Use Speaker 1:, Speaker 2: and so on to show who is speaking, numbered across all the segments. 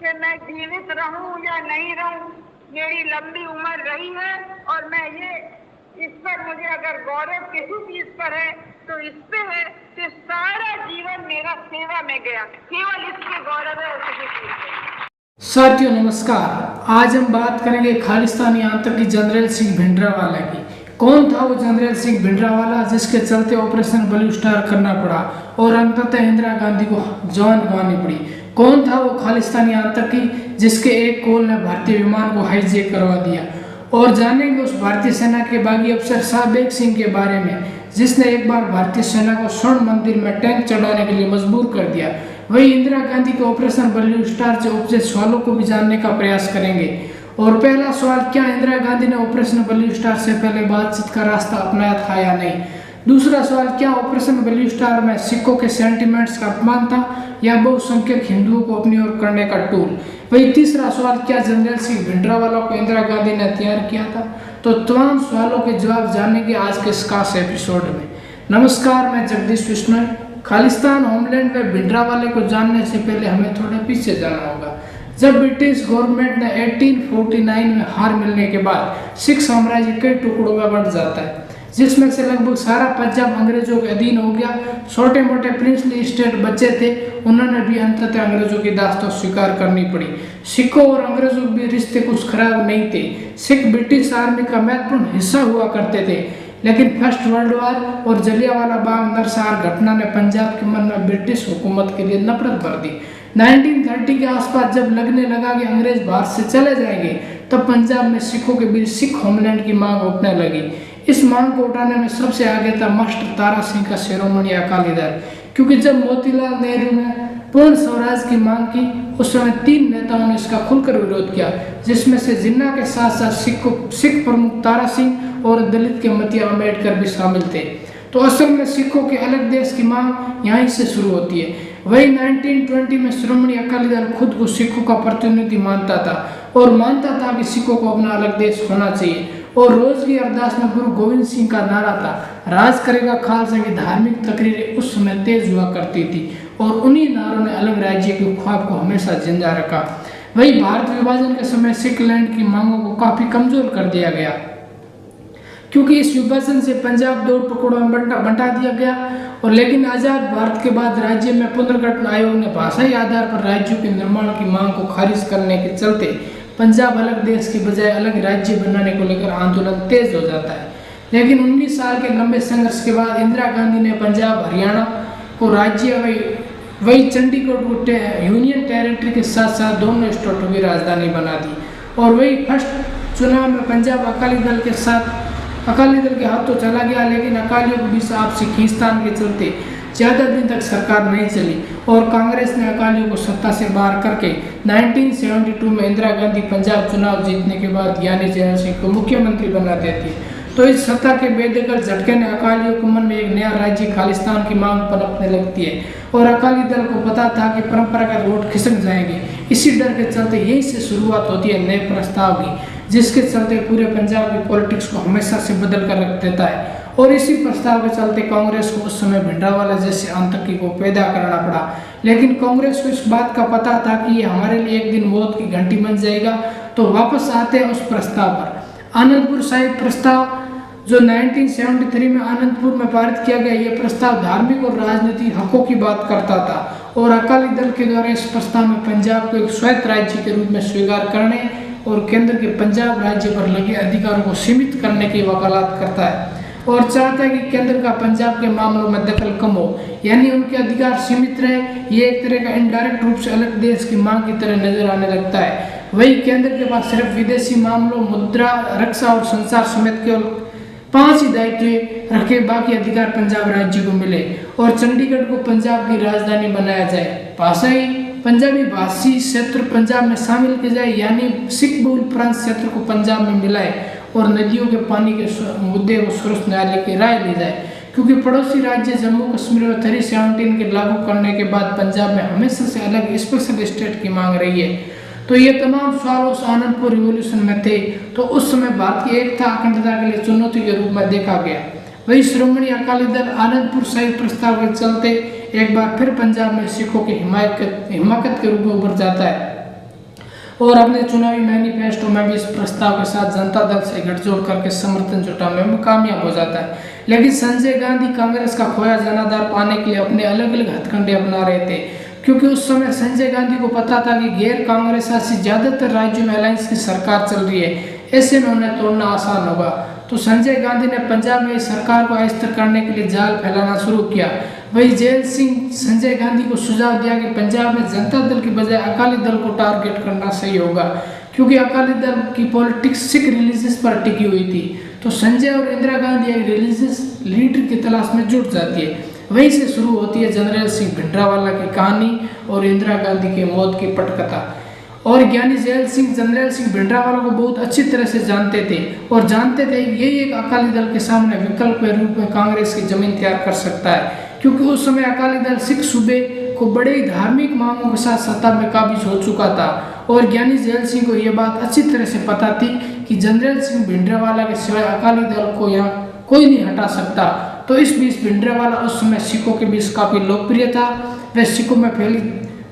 Speaker 1: कि मैं जीवित रहूं या नहीं रहूं, मेरी लंबी उम्र रही है और मैं ये इस पर मुझे अगर गौरव किसी चीज पर है तो इस पे है कि सारा जीवन मेरा सेवा में गया, केवल इसके गौरव है और किसी चीज पे।
Speaker 2: साथियों नमस्कार। आज हम बात करेंगे खालिस्तानी आतंकी जनरल सिंह भिंडरावाला की। कौन था वो जनरल सिंह भिंडरावाला जिसके चलते ऑपरेशन ब्लू स्टार करना पड़ा और अंततः इंदिरा गांधी को जान गंवानी पड़ी। कौन था वो खालिस्तानी आतंकी जिसके एक कॉल ने भारतीय विमान को हाईजैक करवा दिया। और जानेंगे उस भारतीय सेना के बागी अफसर साबेग सिंह के बारे में जिसने एक बार भारतीय सेना को स्वर्ण मंदिर में टैंक चढ़ाने के लिए मजबूर कर दिया। वही इंदिरा गांधी के ऑपरेशन ब्लू स्टार से उपजे सवालों को भी जानने का प्रयास करेंगे। और पहला सवाल, क्या इंदिरा गांधी ने ऑपरेशन ब्लू स्टार से पहले बातचीत का रास्ता अपनाया था या नहीं। दूसरा सवाल, क्या ऑपरेशन ब्लू स्टार में सिखों के सेंटिमेंट्स का अपमान था या बहुसंख्यक हिंदुओं को अपनी ओर करने का टूल। वही तीसरा सवाल, क्या जनरल सिंह भिंडरावाला को इंदिरा गांधी ने तैयार किया था। तो तमाम सवालों के जवाब जानेंगे आज के इस खास एपिसोड में। नमस्कार, मैं जगदीश बिश्नोई। खालिस्तान होमलैंड में भिंडरावाले को जानने से पहले हमें थोड़ा पीछे जाना होगा। जब ब्रिटिश गवर्नमेंट ने 1849 में हार मिलने के बाद सिख साम्राज्य कई टुकड़ों में बंट जाता है, जिसमें से लगभग सारा पंजाब अंग्रेजों के अधीन हो गया। छोटे मोटे प्रिंसली स्टेट बचे थे, उन्होंने भी अंततः अंग्रेजों की दास्तान स्वीकार करनी पड़ी। सिखों और अंग्रेजों के भी रिश्ते कुछ खराब नहीं थे। सिख ब्रिटिश आर्मी का महत्वपूर्ण हिस्सा हुआ करते थे, लेकिन फर्स्ट वर्ल्ड वॉर और जलियांवाला बाग नरसंहार घटना ने पंजाब के मन में ब्रिटिश हुकूमत के लिए नफरत भर दी। 1930 के आसपास जब लगने लगा कि अंग्रेज भारत से चले जाएंगे, तब पंजाब में सिखों के बीच सिख होमलैंड की मांग उठने लगी। इस मांग को उठाने में सबसे आगे था मास्टर तारा सिंह का शिरोमणि अकाली दल, क्योंकि जब मोतीलाल नेहरू ने पूर्ण स्वराज की मांग की, उस समय 3 नेताओं ने इसका खुलकर विरोध किया, जिसमें से जिन्ना के साथ साथ सिख प्रमुख तारा सिंह और दलित के मतिया अम्बेडकर भी शामिल थे। तो असल में सिखों के अलग देश की मांग यहीं से शुरू होती है। वही 1920 में शिरोमणि अकाली दल खुद को सिखों का प्रतिनिधि मानता था और मानता था कि सिखों को अपना अलग देश होना चाहिए। और रोज की अरदास में गुरु गोविंद सिंह का नारा था, राज करेगा खालसा की धार्मिक तकरीरें उस समय तेज हुआ करती थी और उन्हीं नारों ने अलग राज्य के ख्वाब को हमेशा जिंदा रखा। वही भारत विभाजन के समय सिख लैंड की मांगों को काफी कमजोर कर दिया गया, क्योंकि इस विभाजन से पंजाब 2 टुकड़ों में बंटा दिया गया। और लेकिन आजाद भारत के बाद राज्य में पुनर्गठन आयोग ने भाषाई आधार पर राज्यों के निर्माण की मांग को खारिज करने के चलते पंजाब अलग देश की बजाय अलग राज्य बनाने को लेकर आंदोलन तेज हो जाता है। लेकिन 19 साल के लंबे संघर्ष के बाद इंदिरा गांधी ने पंजाब हरियाणा को राज्य वही चंडीगढ़ को यूनियन टेरिटरी के साथ साथ दोनों स्टेटों की राजधानी बना दी। और वही फर्स्ट चुनाव में पंजाब अकाली दल के हाथों चला गया, लेकिन अकालियों के बीच आपसी खींचतान के चलते ज्यादा दिन तक सरकार नहीं चली और कांग्रेस ने अकालियों को सत्ता से बाहर करके 1972 में इंदिरा गांधी पंजाब चुनाव जीतने के बाद ज्ञानी जैल सिंह को मुख्यमंत्री बना देती। तो इस सत्ता के बेदखल झटके ने अकालियों के मन में एक नया राज्य खालिस्तान की मांग पनपने लगती है और अकाली दल को पता था कि परंपरागत वोट खिसक जाएंगे। इसी डर के चलते यही से शुरुआत होती है नए प्रस्ताव की, जिसके चलते पूरे पंजाब की पॉलिटिक्स को हमेशा से बदल कर रख देता है। और इसी प्रस्ताव के चलते कांग्रेस को उस समय भिंडरावाला जैसे आतंकी को पैदा करना पड़ा। लेकिन कांग्रेस को इस बात का पता था कि ये हमारे लिए एक दिन मौत की घंटी बन जाएगा। तो वापस आते हैं उस प्रस्ताव पर। आनंदपुर साहिब प्रस्ताव जो 1973 में आनंदपुर में पारित किया गया, ये प्रस्ताव धार्मिक और राजनीतिक हकों की बात करता था और अकाली दल के द्वारा इस प्रस्ताव में पंजाब को एक स्वायत्त राज्य के रूप में स्वीकार करने और केंद्र के पंजाब राज्य पर लगे अधिकारों को सीमित करने की वकालत करता है और चाहता है कि केंद्र का पंजाब के मामलों में दखल कम हो, यानी उनके अधिकार सीमित रहे। ये एक तरह का इनडायरेक्ट रूप से अलग देश की मांग की तरह नजर आने लगता है। वही केंद्र के पास सिर्फ विदेशी मामलों, मुद्रा, रक्षा और संचार समेत केवल 5 ही दायित्व रखे, बाकी अधिकार पंजाब राज्य को मिले और चंडीगढ़ को पंजाब की राजधानी बनाया जाए। भाषाई पंजाबी भाषी क्षेत्र पंजाब में शामिल किया जाए, यानी सिख बहुल प्रांत क्षेत्र को पंजाब में मिलाए और नदियों के पानी के मुद्दे को सर्वोच्च न्यायालय की राय ली जाए, क्योंकि पड़ोसी राज्य जम्मू कश्मीर में 317 के लागू करने के बाद पंजाब में हमेशा से अलग स्पेशल स्टेट की मांग रही है। तो ये तमाम सवाल उस आनंदपुर रिवॉल्यूशन में थे। तो उस समय भारत की एकता अखंडता के लिए चुनौती के रूप में देखा गया। वही शिरोमणि अकाली दल आनंदपुर साहिब प्रस्ताव के चलते एक बार फिर पंजाब में सिखों की हिमाकत के रूप में उभर जाता है। और अपने चुनावी मैनिफेस्टो में भी इस प्रस्ताव के साथ जनता दल से गठजोड़ करके समर्थन जुटाने में कामयाब हो जाता है। लेकिन संजय गांधी कांग्रेस का खोया जनाधार पाने के लिए अपने अलग अलग हथकंडे अपना रहे थे, क्योंकि उस समय संजय गांधी को पता था कि गैर कांग्रेस शासित ज्यादातर राज्यों में अलायंस की सरकार चल रही है, ऐसे में उन्हें तोड़ना आसान होगा। तो संजय गांधी ने पंजाब में इस सरकार को अस्थिर करने के लिए जाल फैलाना शुरू किया। वही जैल सिंह संजय गांधी को सुझाव दिया कि पंजाब में जनता दल की बजाय अकाली दल को टारगेट करना सही होगा, क्योंकि अकाली दल की पॉलिटिक्स सिख रिलीजियस पर टिकी हुई थी। तो संजय और इंदिरा गांधी एक रिलीजियस लीडर की तलाश में जुट जाती है। वहीं से शुरू होती है जनरल सिंह भिंडरावाला की कहानी और इंदिरा गांधी की मौत की पटकथा। और ज्ञानी जैल सिंह जनरल सिंह भिंडरावाला को बहुत अच्छी तरह से जानते थे और जानते थे यही एक अकाली दल के सामने विकल्प के रूप में कांग्रेस की जमीन तैयार कर सकता है, क्योंकि उस समय अकाली दल सिख सूबे को बड़े ही धार्मिक मांगों के साथ सत्ता में काबिज हो चुका था। और ज्ञानी जैल सिंह को यह बात अच्छी तरह से पता थी कि जनरल सिंह भिंडरावाला के सिवाय अकाली दल को यहाँ कोई नहीं हटा सकता। तो इस बीच भिंडरावाला उस समय सिखों के बीच काफी लोकप्रिय था। वह सिखों में फैली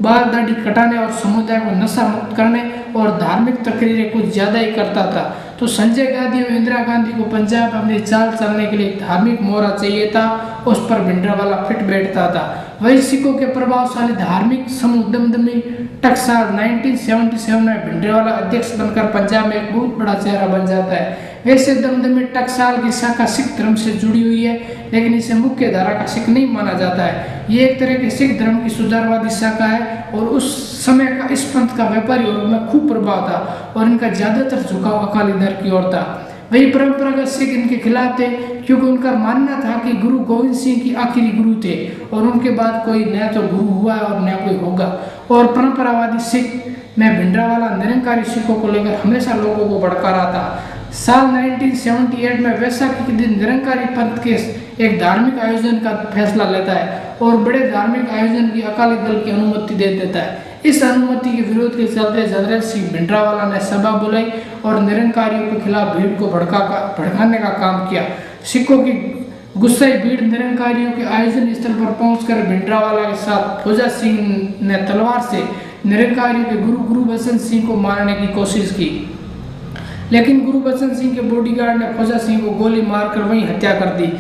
Speaker 2: बाल दाढ़ी कटाने और समुदाय को नशा मुक्त करने और धार्मिक तकरीरें कुछ ज्यादा ही करता था। तो संजय गांधी और इंदिरा गांधी को पंजाब में अपनी चाल चलने के लिए धार्मिक मोहरा चाहिए था, उस पर भिंडरावाला फिट बैठता था। वही सिखों के प्रभावशाली धार्मिक समूह दमदमी टकसाल 1977 में भिंडरावाला अध्यक्ष बनकर पंजाब में एक बहुत बड़ा चेहरा बन जाता है। वैसे दमदमी टकसाल की शाखा सिख धर्म से जुड़ी हुई है, लेकिन इसे मुख्य धारा का सिख नहीं माना जाता है। ये एक तरह के सिख धर्म की सुधारवादी शाखा है और उस समय का इस पंथ का व्यापारी वर्ग में खूब प्रभाव था और इनका ज्यादातर झुकाव अकाली दल की ओर था। वही परंपरागत सिख इनके खिलाफ थे, क्योंकि उनका मानना था कि गुरु गोविंद सिंह की आखिरी गुरु थे और उनके बाद कोई न तो गुरु हुआ और न कोई होगा। और परंपरावादी सिख में भिंडरावाला निरंकारी सिखों को लेकर हमेशा लोगों को भड़का रहा था। साल 1978 में वैसाखी के दिन निरंकारी पंथ के एक धार्मिक आयोजन का फैसला लेता है और बड़े धार्मिक आयोजन की अकाली दल की अनुमति दे देता है। इस अनुमति के विरोध के चलते जनरल सिंह भिंडरावाला ने सभा बुलाई और निरंकारियों के खिलाफ भीड़ को भड़काने का काम किया। सिखों की गुस्साई भीड़ निरंकारियों के आयोजन स्थल पर पहुंचकर भिंडरावाला के साथ फौजा सिंह ने तलवार से निरंकारियों के गुरु बचन सिंह को मारने की कोशिश की, लेकिन गुरु बचन सिंह के बॉडीगार्ड ने फौजा सिंह को गोली मारकर वहीं हत्या कर दी।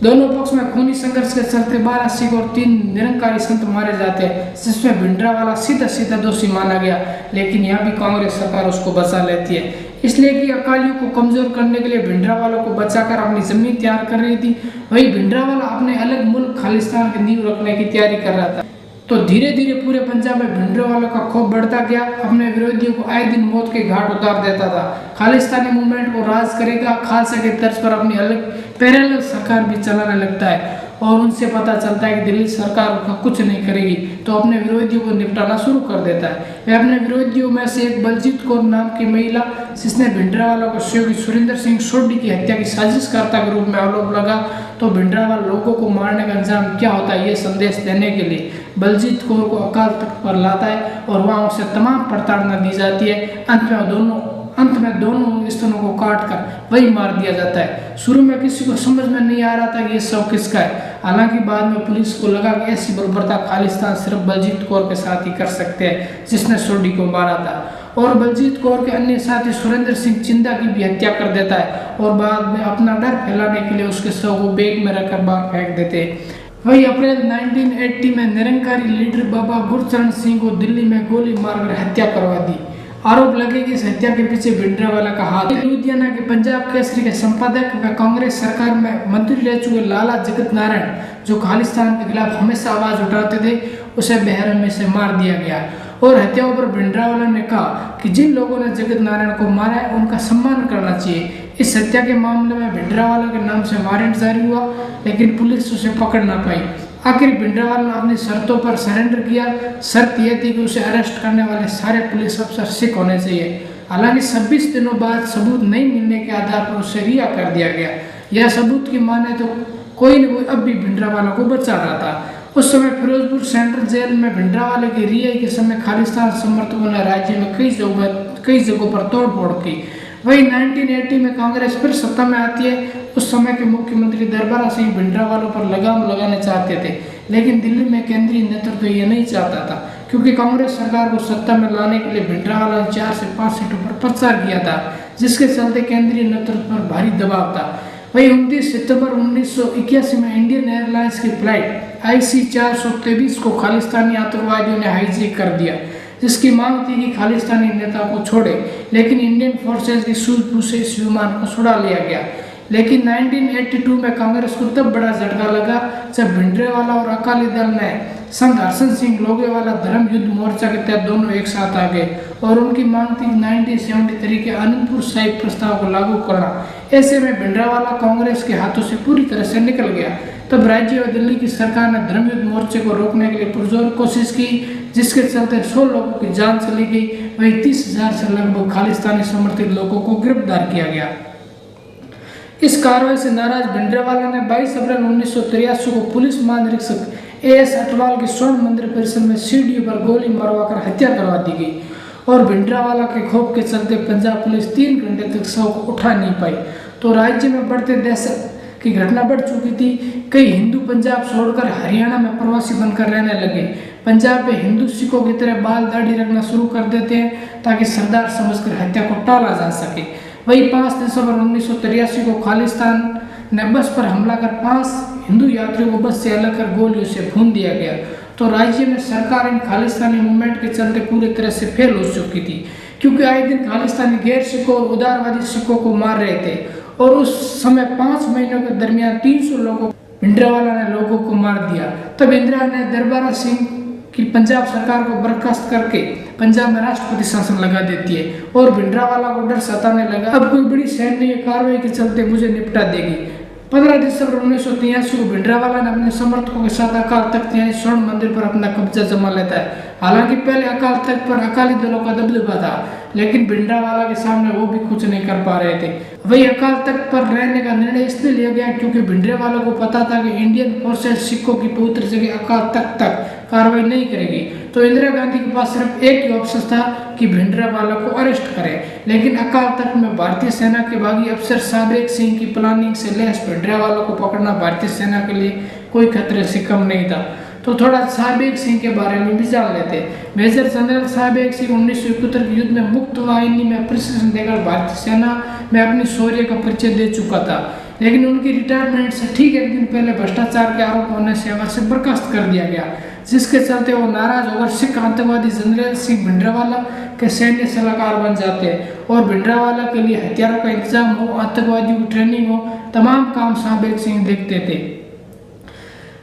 Speaker 2: दोनों पक्ष में खूनी संघर्ष के चलते 12 सिख और 3 निरंकारी संत मारे जाते हैं, जिसमें भिंडरावाला सीधा दोषी माना गया। लेकिन यहाँ भी कांग्रेस सरकार उसको बचा लेती है, इसलिए कि अकालियों को कमजोर करने के लिए भिंडरावाला को बचाकर अपनी जमीन तैयार कर रही थी। वही भिंडरावाला अपने अलग मुल्क खालिस्तान की नींव रखने की तैयारी कर रहा था। तो धीरे धीरे पूरे पंजाब में भिंडरावाला का खौफ बढ़ता गया। अपने विरोधियों को आए दिन मौत के घाट उतार देता था। खालिस्तानी मूवमेंट को राज करेगा, खालसा के तर्ज पर अपनी अलग पैरेलल सरकार भी चलाने लगता है और उनसे पता चलता है कि दिल्ली सरकार उनका कुछ नहीं करेगी, तो अपने विरोधियों को निपटाना शुरू कर देता है। वह अपने विरोधियों में से एक बलजीत कौर नाम की महिला, जिसने भिंडरावाला को सहयोगी सुरेंद्र सिंह सोढ़ी की हत्या की साजिशकर्ता के रूप में आरोप लगा, तो भिंडरावाला लोगों को मारने का अंजाम क्या होता है ये संदेश देने के लिए बलजीत कौर को अकाल तख्त पर लाता है और वहाँ उसे तमाम प्रताड़ना दी जाती है। अंत में दोनों स्तनों को काटकर वही मार दिया जाता है। शुरू में किसी को समझ में नहीं आ रहा था कि ये शव किसका है, हालांकि बाद में पुलिस को लगा कि ऐसी बर्बरता खालिस्तान सिर्फ बलजीत कौर के साथ ही कर सकते हैं, जिसने सोढ़ी को मारा था। और बलजीत कौर के अन्य साथी सुरेंद्र सिंह चिंदा की भी हत्या कर देता है और बाद में अपना डर फैलाने के लिए उसके शव को बैग में रखकर बाहर फेंक देते हैं। वही अप्रैल 1980 में निरंकारी लीडर बाबा गुरचरण सिंह को दिल्ली में गोली मारकर हत्या करवा दी। आरोप लगे कि इस हत्या के पीछे भिंडरावाला का हाथ है। लुधियाना के पंजाब केसरी के संपादक व कांग्रेस सरकार में मंत्री रह चुके लाला जगत नारायण, जो खालिस्तान के खिलाफ हमेशा आवाज उठाते थे, उसे बेरहमी से मार दिया गया। और हत्याओं पर भिंडरावाला ने कहा कि जिन लोगों ने जगत नारायण को मारा है उनका सम्मान करना चाहिए। इस हत्या के मामले में भिंडरावाला के नाम से वारंट जारी हुआ, लेकिन पुलिस उसे पकड़ ना पाई। आखिर भिंडरावाला ने अपनी शर्तों पर सरेंडर किया। शर्त यह थी कि उसे अरेस्ट करने वाले सारे पुलिस अफसर सिख होने चाहिए। हालांकि 26 दिनों बाद सबूत नहीं मिलने के आधार पर उसे रिहा कर दिया गया। यह सबूत की माने तो कोई न कोई अब भी भिंडरावाला को बचा रहा था। उस समय फिरोजपुर सेंट्रल जेल में भिंडरावाले की रिहाई के समय खालिस्तान समर्थकों ने राज्य में कई जगहों पर तोड़फोड़ की। वही 1980 में कांग्रेस फिर सत्ता में आती है। उस समय के मुख्यमंत्री दरबारा सिंह भिंडरावालों पर लगाम लगाने चाहते थे, लेकिन दिल्ली में केंद्रीय नेतृत्व ये नहीं चाहता था। क्योंकि कांग्रेस सरकार को सत्ता में लाने के लिए भिंडरावाला ने 4 से 5 सीटों पर प्रचार किया था, जिसके चलते केंद्रीय नेतृत्व पर भारी दबाव था। वही 29 सितंबर 1981 में इंडियन एयरलाइंस की फ्लाइट IC 423 को खालिस्तानी आतंकवादियों ने हाईजैक कर दिया, जिसकी मांग थी कि खालिस्तानी नेता को छोड़े, लेकिन इंडियन फोर्सेज की सूझबूझ से इस विमान को छुड़ा लिया गया। लेकिन 1982 में कांग्रेस को तब बड़ा झटका लगा जब भिंडरावाला और अकाली दल ने संत हरसन सिंह लोगेवाला धर्म युद्ध मोर्चा के तहत दोनों एक साथ आ गए और उनकी मांग थी 1973 के आनंदपुर साहिब प्रस्ताव को लागू करना। ऐसे में भिंडरावाला कांग्रेस के हाथों से पूरी तरह से निकल गया। तब राज्य और दिल्ली की सरकार ने धर्म युद्ध मोर्चे को रोकने के लिए पुरजोर कोशिश की, जिसके चलते 100 लोगों की जान चली गई। वही 30,000 से लगभग खालिस्तानी समर्थित लोगों को गिरफ्तार किया गया। इस कार्रवाई से नाराज भिंडरावाला ने 22 अप्रैल 1983 को पुलिस महानिरीक्षक AS अटवाल के स्वर्ण मंदिर परिसर में सीढ़ियों पर गोली मरवाकर हत्या करवा दी गई और भिंडरावाला के खौफ के चलते पंजाब पुलिस 3 घंटे तक शव को उठा नहीं पाई। तो राज्य में बढ़ते दहशत की घटना बढ़ चुकी थी। कई हिंदू पंजाब छोड़कर हरियाणा में प्रवासी बनकर रहने लगे। पंजाब में हिंदू सिखों की तरह बाल दाढ़ी रखना शुरू कर देते हैं ताकि सरदार समझकर हत्या को टाला जा सके। वही 5 दिसंबर 1983 को खालिस्तान ने बस पर हमला कर 5 हिंदू यात्रियों को बस से अलग कर गोलियों से भून दिया गया। तो राज्य में सरकार इन खालिस्तानी मूवमेंट के चलते पूरी तरह से फेल हो चुकी थी, क्योंकि आए दिन खालिस्तानी गैर सिखों और उदारवादी सिखों को मार रहे थे और उस समय 5 महीनों के दरमियान 300 लोगों भिंडरावाला ने लोगों को मार दिया। तब इंदिरा ने दरबारा सिंह की पंजाब सरकार को बर्खास्त करके पंजाब में राष्ट्रपति शासन लगा देती है और भिंडरावाला को डर सताने लगा, अब कोई बड़ी सैन्य कार्रवाई के चलते मुझे निपटा देगी। 15 दिसंबर 1983 को भिंडरावाला ने अपने समर्थकों के साथ अकाल तख्त यानी स्वर्ण मंदिर पर अपना कब्जा जमा लेता है। हालांकि पहले अकाल तख्त पर अकाली दलों का दबदबा था, लेकिन भिंडरावाला के सामने वो भी कुछ नहीं कर पा रहे थे। वही अकाल तख्त पर रहने का निर्णय इसलिए लिया गया क्योंकि भिंडरावाला को पता था कि इंडियन फोर्सेस सिखों की पवित्र जगह अकाल तख्त तक कार्रवाई नहीं करेगी। तो इंदिरा गांधी के पास सिर्फ एक ही ऑप्शन था कि भिंडरावाला को अरेस्ट करें, लेकिन अकाल तख्त में भारतीय सेना के बागी अफसर साबेग सिंह की प्लानिंग से लैस भिंडरावाला को पकड़ना भारतीय सेना के लिए कोई खतरे से कम नहीं था। तो थोड़ा साबेग सिंह के बारे में भी जान लेते। मेजर जनरल साबेग सिंह 1971 के युद्ध में मुक्त वाहिनी में प्रशिक्षण देकर भारतीय सेना में अपनी शौर्य का परिचय दे चुका था, लेकिन उनकी रिटायरमेंट से ठीक एक दिन पहले भ्रष्टाचार के आरोप होने सेवा से बर्खास्त कर दिया गया, जिसके चलते वो नाराज होकर सिख आतंकवादी जनरल सिंह भिंडरावाला के सैन्य सलाहकार बन जाते हैं और भिंडरावाला के लिए हथियारों का इंतजाम हो, आतंकवादियों की ट्रेनिंग हो, तमाम काम साबेग सिंह देखते थे,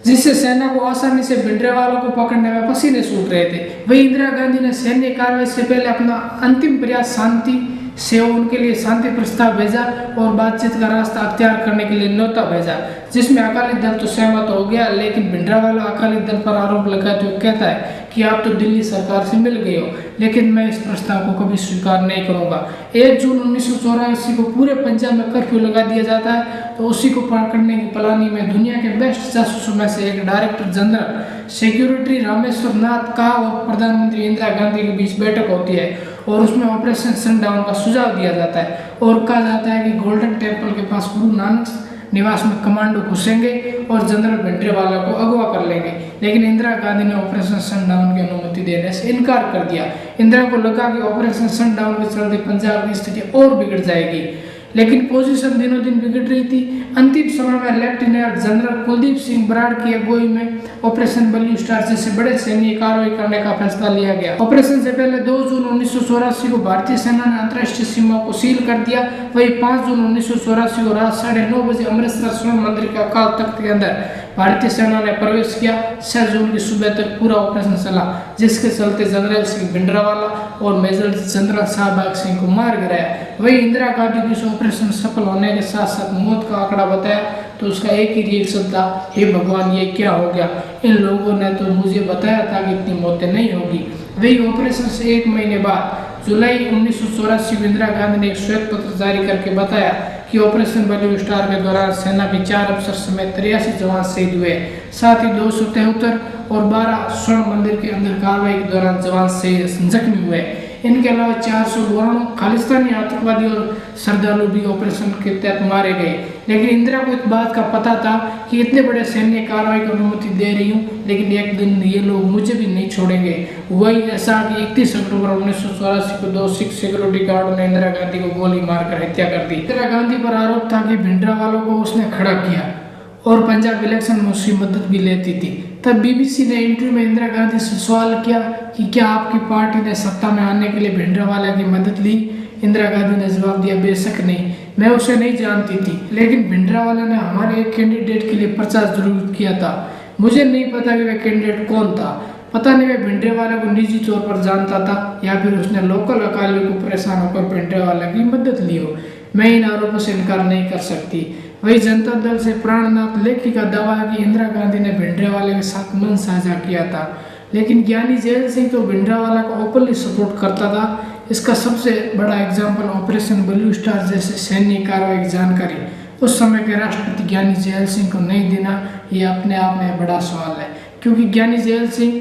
Speaker 2: जिससे सेना को आसानी से भिंडरावाला को पकड़ने में पसीने छूट रहे थे। वही इंदिरा गांधी ने सैन्य कार्रवाई से पहले अपना अंतिम प्रयास शांति से उनके लिए शांति प्रस्ताव भेजा और बातचीत का रास्ता अख्तियार करने के लिए न्योता भेजा, जिसमें अकाली दल तो सहमत हो गया, लेकिन भिंडरावाला अकाली दल पर आरोप लगाते हुए कहता है कि आप तो दिल्ली सरकार से मिल गए हो, लेकिन मैं इस प्रस्ताव को कभी स्वीकार नहीं करूंगा। 1 जून 1984 को पूरे पंजाब में कर्फ्यू लगा दिया जाता है। तो उसी को पकड़ने की प्लानिंग में दुनिया के बेस्ट जासूसों में से एक डायरेक्टर जनरल सिक्योरिटी रामेश्वर नाथ का और प्रधानमंत्री इंदिरा गांधी के बीच बैठक होती है और उसमें ऑपरेशन सनडाउन का सुझाव दिया जाता है और कहा जाता है कि गोल्डन टेम्पल के पास गुरु नानक निवास में कमांडो घुसेंगे और जनरल भिंडरावाला को अगवा कर लेंगे, लेकिन इंदिरा गांधी ने ऑपरेशन सनडाउन की अनुमति देने से इनकार कर दिया। इंदिरा को लगा कि ऑपरेशन सनडाउन के चलते पंजाब की स्थिति और बिगड़ जाएगी, लेकिन पोजीशन दिनों दिन बिगड़ रही थी। अंतिम समय में लेफ्टिनेंट जनरल कुलदीप सिंह बराड़ की अगुवाई में ऑपरेशन ब्लू स्टार जैसे बड़े सैन्य कार्रवाई करने का फैसला लिया गया। ऑपरेशन से पहले 2 जून 1984 को भारतीय सेना ने अंतर्राष्ट्रीय सीमा को सील कर दिया। वही 5 जून 1984 को रात 9:30 बजे अमृतसर स्वर्ण मंदिर के अकाल तख्त के अंदर भारतीय सेना ने प्रवेश किया। 6 जून की सुबह तक पूरा ऑपरेशन चला, जिसके चलते जनरल सिंह भिंडरावाला और मेजर जनरल शाहबाग सिंह को मार गिराया। वही इंदिरा गांधी की इस ऑपरेशन सफल होने के साथ साथ मौत का आंकड़ा बताया तो उसका एक ही रिएक्शन था, हे भगवान ये क्या हो गया, इन लोगों ने तो मुझे बताया था कि इतनी मौतें नहीं होगी। वही ऑपरेशन से 1 महीने बाद जुलाई 1984 को इंदिरा गांधी ने एक श्वेत पत्र जारी करके बताया कि ऑपरेशन ब्लू स्टार के दौरान सेना के 4 अफसर समेत 83 जवान शहीद हुए, साथ ही 273 और 12 स्वर्ण मंदिर के अंदर कार्रवाई के दौरान जवान जख्मी हुए। इनके अलावा 400 बोरानों खालिस्तानी आतंकवादी और श्रद्धालु भी ऑपरेशन के तहत मारे गए। लेकिन इंदिरा को इस बात का पता था कि इतने बड़े सैन्य कार्रवाई की अनुमति दे रही हूँ, लेकिन एक दिन ये लोग मुझे भी नहीं छोड़ेंगे। वही ऐसा कि 31 अक्टूबर 1984 को 2 सिख सिक्योरिटी गार्ड ने इंदिरा गांधी को गोली मारकर हत्या कर दी। इंदिरा गांधी पर आरोप था कि भिंडरावालों को उसने खड़ा किया और पंजाब इलेक्शन में उसकी मदद भी लेती थी। तब बीबीसी ने इंटरव्यू में इंदिरा गांधी से सवाल किया कि क्या आपकी पार्टी ने सत्ता में आने के लिए भिंडरावाला की मदद ली। इंदिरा गांधी ने जवाब दिया, बेशक नहीं, मैं उसे नहीं जानती थी, लेकिन भिंडरावाला ने हमारे एक कैंडिडेट के लिए प्रचार जरूर किया था। मुझे नहीं पता कि वह कैंडिडेट कौन था। पता नहीं वह भिंडरावाला को निजी तौर पर जानता था या फिर उसने लोकल अकालियों को परेशान होकर भिंडरावाला की मदद ली हो। मैं इन आरोपों से इनकार नहीं कर सकती। वही जनता दल से प्राणनाथ लेखी का दावा है कि इंदिरा गांधी ने भिंडरावाले के साथ मन साझा किया था, लेकिन ज्ञानी जैल सिंह तो भिंडरावाला को ओपनली सपोर्ट करता था। इसका सबसे बड़ा एग्जाम्पल ऑपरेशन ब्लू स्टार जैसे सैन्य कार्रवाई की जानकारी उस समय के राष्ट्रपति ज्ञानी जैल सिंह को नहीं देना, ये अपने आप में बड़ा सवाल है, क्योंकि ज्ञानी जैल सिंह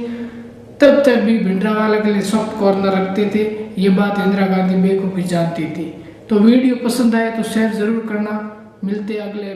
Speaker 2: तब तक भी भिंडरावाला के लिए सॉफ्ट कॉर्नर रखते थे। ये बात इंदिरा गांधी बेखूबी जानती थी। तो वीडियो पसंद आए तो शेयर जरूर करना। मिलते अगले